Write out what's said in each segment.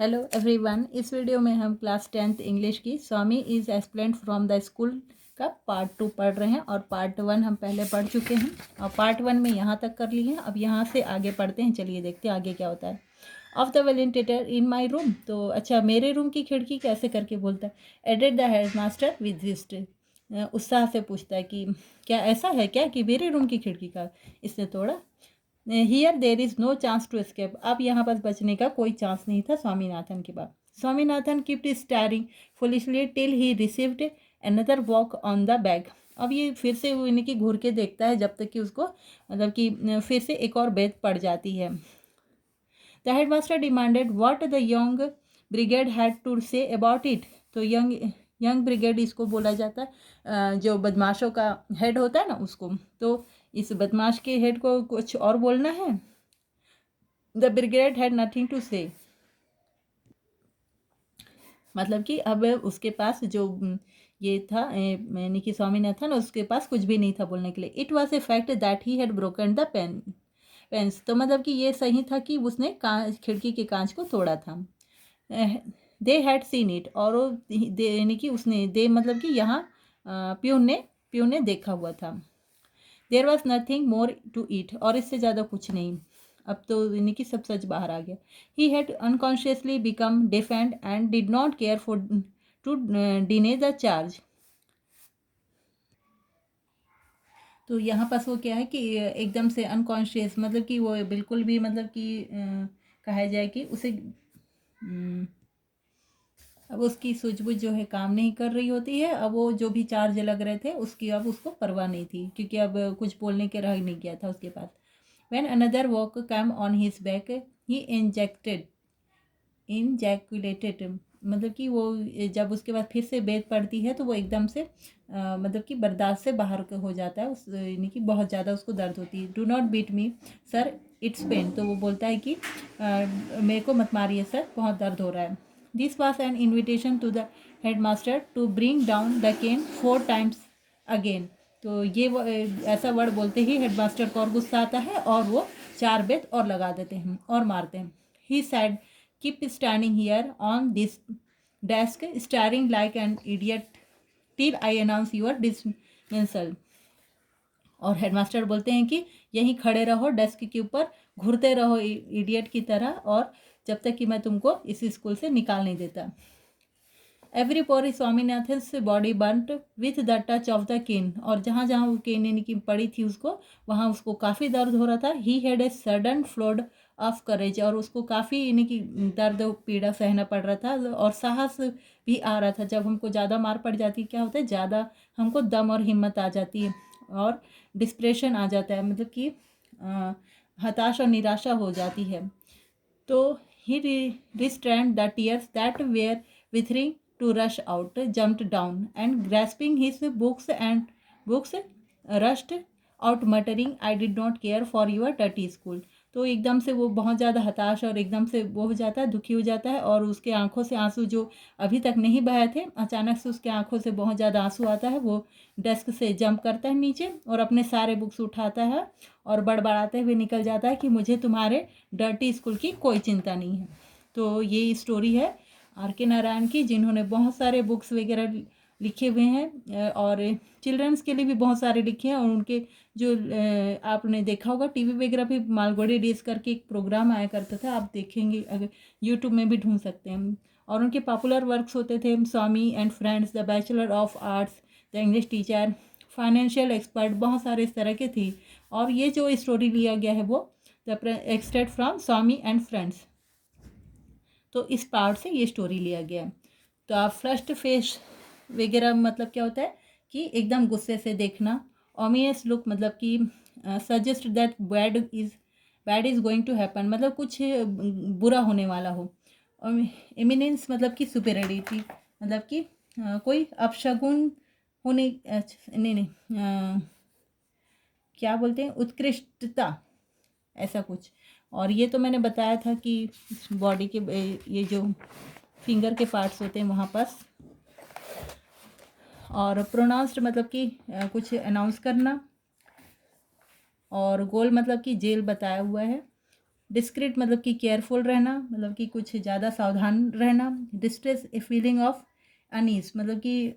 Hello everyone, इस video में हम क्लास 10th इंग्लिश की Swami is expelled from the school का पार्ट 2 पढ़ रहे हैं। और पार्ट 1 हम पहले पढ़ चुके हैं और पार्ट 1 में यहाँ तक कर लिए हैं। अब यहाँ से आगे पढ़ते हैं। चलिए देखते हैं आगे क्या होता है। Of the ventilator in my room, तो अच्छा मेरे रूम की खिड़की कैसे करके बोलता है। Added the head master with zest, उत्साह से पूछता है कि क्या ऐसा है क्या कि मेरे रूम की खिड़की का इसने तोड़ा। Here there is no chance to escape, अब यहाँ पर बचने का कोई चांस नहीं था स्वामीनाथन के बाद। Swaminathan kept starring foolishly till he received another walk on the bag. अब ये फिर से वो इन्हीं की घूर के देखता है जब तक कि उसको मतलब कि फिर से एक और बेत पड़ जाती है। The head master demanded what the young brigade had to say about it, तो यंग ब्रिगेड इसको बोला जाता है, जो बदमाशों का हेड होता है ना उसको। तो इस बदमाश के हेड को कुछ और बोलना है। The brigade had nothing to say, मतलब कि अब उसके पास जो ये था यानी कि स्वामीनाथन, उसके पास कुछ भी नहीं था बोलने के लिए। It was a fact that he had broken the panes, तो मतलब कि ये सही था कि उसने खिड़की के कांच को तोड़ा था। दे हैड सीन इट, और यानी कि उसने दे मतलब कि यहाँ प्यून ने देखा हुआ था। There was nothing more to eat, और इससे ज़्यादा कुछ नहीं। अब तो यानी कि सब सच बाहर आ गया। He had unconsciously become defiant and did not care for to deny the charge. तो यहाँ पास वो क्या है कि एकदम से अनकॉन्शियस, मतलब कि वो बिल्कुल भी मतलब कि कहा जाए कि उसे अब उसकी सूझबूझ जो है काम नहीं कर रही होती है। अब वो जो भी चार्ज लग रहे थे उसकी अब उसको परवाह नहीं थी, क्योंकि अब कुछ बोलने के रह नहीं गया था उसके पास। When another walk came on his back, he injaculated, मतलब कि वो जब उसके बाद फिर से बेत पड़ती है तो वो एकदम से मतलब कि बर्दाश्त से बाहर हो जाता है, उस यानी कि बहुत ज़्यादा उसको दर्द होती है। Do not beat me sir, it's pain, तो वो बोलता है कि मेरे को मत मारिए सर, बहुत दर्द हो रहा है। This was an invitation to the head master to bring down the cane 4 times again, तो ये ऐसा वर्ड बोलते ही हेडमास्टर को और गुस्सा आता है और वो 4 बेत और लगा देते हैं और मारते हैं। He said keep standing here on this desk staring like an idiot till I announce your dismissal, और हेडमास्टर बोलते हैं कि यहीं खड़े रहो डेस्क के ऊपर, घूरते रहो इडियट की तरह, और जब तक कि मैं तुमको इस स्कूल से निकाल नहीं देता। Every pore Swaminathan's body burnt with the touch of the cane, और जहाँ जहाँ वो केन यानी कि पड़ी थी उसको, वहाँ उसको काफ़ी दर्द हो रहा था। He had a sudden flowed of courage, और उसको काफ़ी यानी कि दर्द पीड़ा सहना पड़ रहा था और साहस भी आ रहा था। जब हमको ज़्यादा मार पड़ जाती क्या होता है, ज़्यादा हमको दम और हिम्मत आ जाती है और डिस्प्रेशन आ जाता है, मतलब कि हताश और निराशा हो जाती है। तो he restrained the tears that were withering to rush out, jumped down and grasping his books rushed out muttering, I did not care for your dirty school। तो एकदम से वो बहुत ज़्यादा हताश और एकदम से वो हो जाता है, दुखी हो जाता है, और उसके आंखों से आंसू जो अभी तक नहीं बहे थे, अचानक से उसके आंखों से बहुत ज़्यादा आंसू आता है। वो डेस्क से जंप करता है नीचे और अपने सारे बुक्स उठाता है और बड़बड़ाते हुए निकल जाता है कि मुझे तुम्हारे डर्टी स्कूल की कोई चिंता नहीं है। तो ये स्टोरी है R.K. नारायण की, जिन्होंने बहुत सारे बुक्स वगैरह लिखे हुए हैं और चिल्ड्रंस के लिए भी बहुत सारे लिखे हैं। और उनके जो आपने देखा होगा टीवी वगैरह भी, मालगुड़ी डेज करके एक प्रोग्राम आया करता था, आप देखेंगे, अगर यूट्यूब में भी ढूंढ सकते हैं। और उनके पॉपुलर वर्क्स होते थे Swami and friends, the bachelor of arts, the English teacher, financial expert, बहुत सारे इस तरह के थी। और ये जो स्टोरी लिया गया है वो the extract from Swami and friends, तो इस पार्ट से ये स्टोरी लिया गया है। तो आप फर्स्ट फेस वगैरह मतलब क्या होता है कि एकदम गुस्से से देखना। ओमियस लुक मतलब कि suggest that bad is going to happen, मतलब कुछ बुरा होने वाला हो। एमिनेंस मतलब कि सुपेरियरिटी, मतलब कि कोई अपशगुन होने, नहीं, क्या बोलते हैं, उत्कृष्टता, ऐसा कुछ। और ये तो मैंने बताया था कि बॉडी के ये जो फिंगर के पार्ट्स होते हैं वहाँ पास। और प्रोनाउंस्ड मतलब कि कुछ अनाउंस करना, और गोल मतलब कि जेल बताया हुआ है। डिस्क्रीट मतलब कि केयरफुल रहना, मतलब कि कुछ ज़्यादा सावधान रहना। Distress a feeling of unease मतलब कि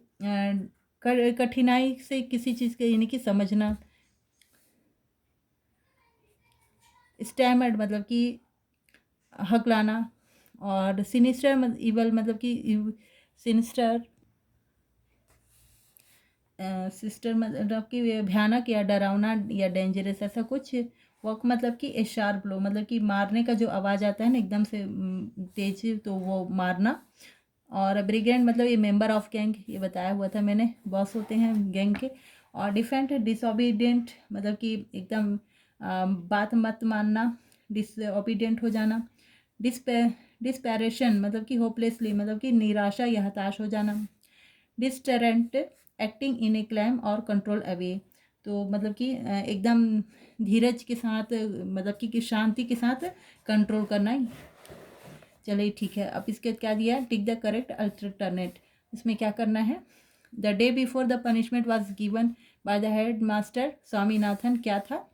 कठिनाई से किसी चीज़ के यानी कि समझना। स्टैमर्ड मतलब कि हकलाना। और सिनिस्टर इवल मतलब कि सिनिस्टर सिस्टर मतलब कि भयानक या डरावना या डेंजरस ऐसा कुछ। वॉक मतलब कि ए शार्प लो मतलब कि मारने का जो आवाज़ आता है ना एकदम से तेज, तो वो मारना। और ब्रिगेड मतलब ये मेंबर ऑफ गैंग, ये बताया हुआ था मैंने, बॉस होते हैं गैंग के। और डिफेंट डिसओबीडियंट मतलब कि एकदम बात मत मानना, डिसओबीडियंट हो जाना। डिस्पैरेशन मतलब कि होपलेसली मतलब कि निराशा या हताश हो जाना। डिस्टरेंट एक्टिंग इन ए क्लैम और कंट्रोल अवे तो मतलब कि एकदम धीरज के साथ मतलब कि शांति के साथ कंट्रोल करना। चलिए ठीक है, अब इसके क्या दिया है, टिक द करेक्ट अल्टरनेट। इसमें क्या करना है, the day before the punishment was given by the head master Swaminathan, क्या था।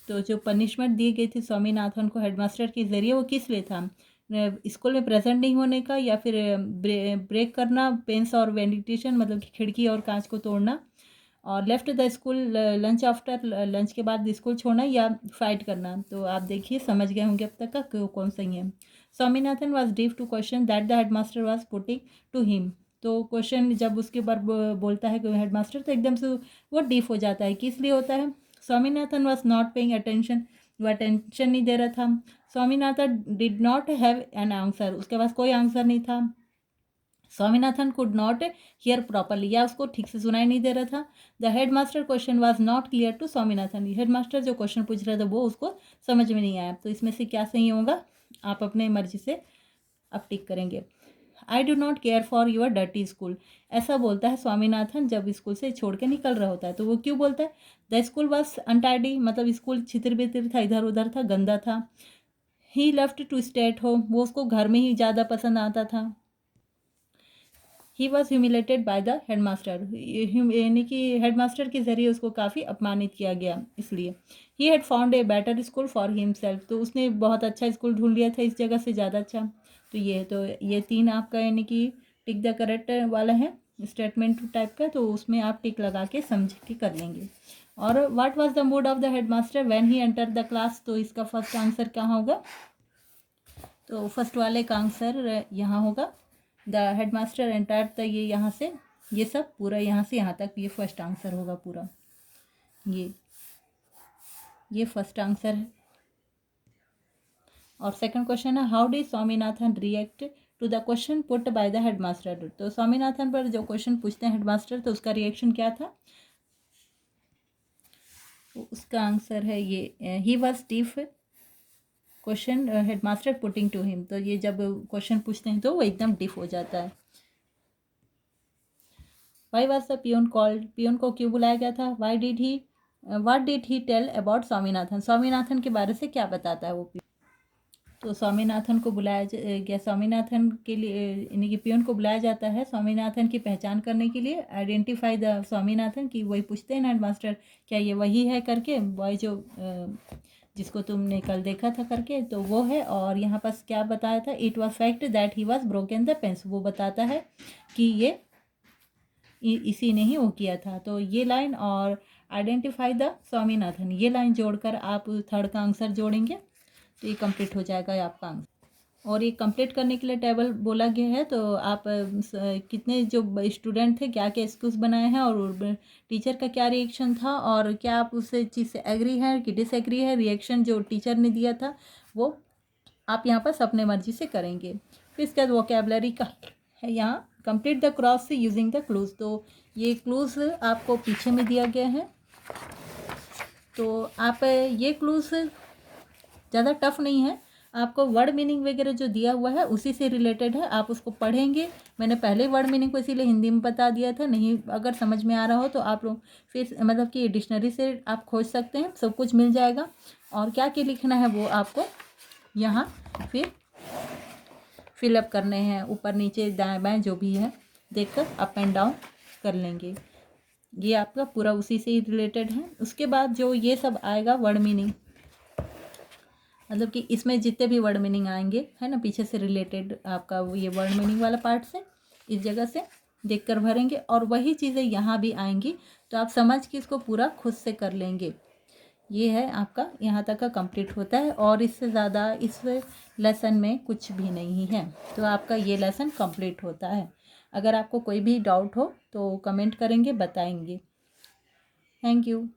तो जो पनिशमेंट दी गई थी स्वामीनाथन को हेडमास्टर के ज़रिए, वो किस लिए था, स्कूल में प्रेजेंट नहीं होने का या फिर ब्रेक करना पेंस और वेंटिलेशन मतलब कि खिड़की और कांच को तोड़ना, और left the school lunch after lunch के बाद स्कूल छोड़ना, या फाइट करना। तो आप देखिए समझ गए होंगे अब तक का कौन सही है। Swaminathan was deaf to question that the headmaster was putting to him. तो क्वेश्चन जब उसके बार बोलता है कि हेडमास्टर, तो एकदम से वो डीफ हो जाता है। किस लिए होता है, Swaminathan was not paying attention, वो अटेंशन नहीं दे रहा था। Swaminathan did not have an answer, उसके पास कोई आंसर नहीं था। Swaminathan could not hear properly, या उसको ठीक से सुनाई नहीं दे रहा था। The head master question was not clear to Swaminathan, head master जो क्वेश्चन पूछ रहा था वो उसको समझ में नहीं आया। तो इसमें से क्या सही होगा, आप अपने मर्जी से अब टिक करेंगे। I do not care for your dirty school, ऐसा बोलता है स्वामीनाथन जब स्कूल से छोड़ के निकल रहा होता है। तो वो क्यों बोलता है, द स्कूल वॉज अनटाइडी मतलब स्कूल छितर बितर था, इधर उधर था, गंदा था। He left to stay at home, वो उसको घर में ही ज़्यादा पसंद आता था। He was humiliated by the head master, यानी कि हेड मास्टर के ज़रिए उसको काफ़ी अपमानित किया गया, इसलिए। He had found a better school for himself, तो उसने बहुत अच्छा स्कूल ढूंढ लिया था इस जगह से ज़्यादा अच्छा। तो ये तीन आपका यानी कि टिक द करेक्ट वाला है स्टेटमेंट टाइप का, तो उसमें आप टिक लगा के समझ के कर लेंगे। और what was the mood off the head master when he enter the class, तो इसका फर्स्ट आंसर कहाँ होगा, तो फर्स्ट वाले का आंसर यहाँ होगा, द हेड मास्टर एंटर। तो ये यहाँ से ये सब पूरा यहाँ से यहाँ तक ये फर्स्ट आंसर होगा पूरा, ये फर्स्ट आंसर है। और सेकंड क्वेश्चन है, how did Swaminathan react to the question put by the head master, तो स्वामीनाथन पर जो क्वेश्चन पूछते हैं हेड मास्टर, तो उसका रिएक्शन क्या था, उसका आंसर है ये, he was stiff question head master putting to him, तो ये जब क्वेश्चन पूछते हैं तो वो एकदम डिफ हो जाता है। Why was the peon called, peon को क्यों बुलाया गया था, what did he tell about Swaminathan, Swaminathan के बारे से क्या बताता है वो। तो स्वामीनाथन को बुलाया गया, स्वामीनाथन के लिए यानी कि पियोन को बुलाया जाता है स्वामीनाथन की पहचान करने के लिए, आइडेंटिफाई द स्वामीनाथन की, वही पूछते हैं हेड मास्टर क्या ये वही है करके, बॉय जो जिसको तुमने कल देखा था करके, तो वो है। और यहाँ पास क्या बताया था, it was fact that he was broken the panes, वो बताता है कि ये इसी ने ही वो किया था। तो ये लाइन और आइडेंटिफाई द स्वामीनाथन, ये लाइन जोड़कर आप थर्ड का आंसर जोड़ेंगे तो ये कंप्लीट हो जाएगा आपका आंसर। और ये कंप्लीट करने के लिए टेबल बोला गया है, तो आप कितने जो स्टूडेंट थे क्या क्या एक्सक्यूज़ बनाए हैं, और टीचर का क्या रिएक्शन था, और क्या आप उस चीज़ से एग्री है कि डिसएग्री है, रिएक्शन जो टीचर ने दिया था वो आप यहाँ पर अपने मर्जी से करेंगे। फिर इसके बाद वोकेबलरी का है यहाँ, complete the cross using the clues, तो ये क्लूज आपको पीछे में दिया गया है। तो आप ये क्लूज ज़्यादा टफ नहीं है, आपको वर्ड मीनिंग वगैरह जो दिया हुआ है उसी से रिलेटेड है, आप उसको पढ़ेंगे। मैंने पहले वर्ड मीनिंग को इसीलिए हिंदी में बता दिया था, नहीं अगर समझ में आ रहा हो तो आप लोग फिर मतलब कि डिक्शनरी से आप खोज सकते हैं, सब कुछ मिल जाएगा। और क्या क्या लिखना है वो आपको यहाँ फिर फिलअप करने हैं, ऊपर नीचे दाएं बाएं जो भी है देखकर अप एंड डाउन कर लेंगे। ये आपका पूरा उसी से ही रिलेटेड है। उसके बाद जो ये सब आएगा वर्ड मीनिंग, मतलब कि इसमें जितने भी वर्ड मीनिंग आएंगे है ना, पीछे से रिलेटेड आपका ये वर्ड मीनिंग वाला पार्ट से इस जगह से देखकर भरेंगे, और वही चीज़ें यहाँ भी आएंगी, तो आप समझ के इसको पूरा खुद से कर लेंगे। ये है आपका यहाँ तक का कंप्लीट होता है, और इससे ज़्यादा इस लेसन में कुछ भी नहीं है। तो आपका ये लेसन कंप्लीट होता है। अगर आपको कोई भी डाउट हो तो कमेंट करेंगे, बताएंगे। Thank you.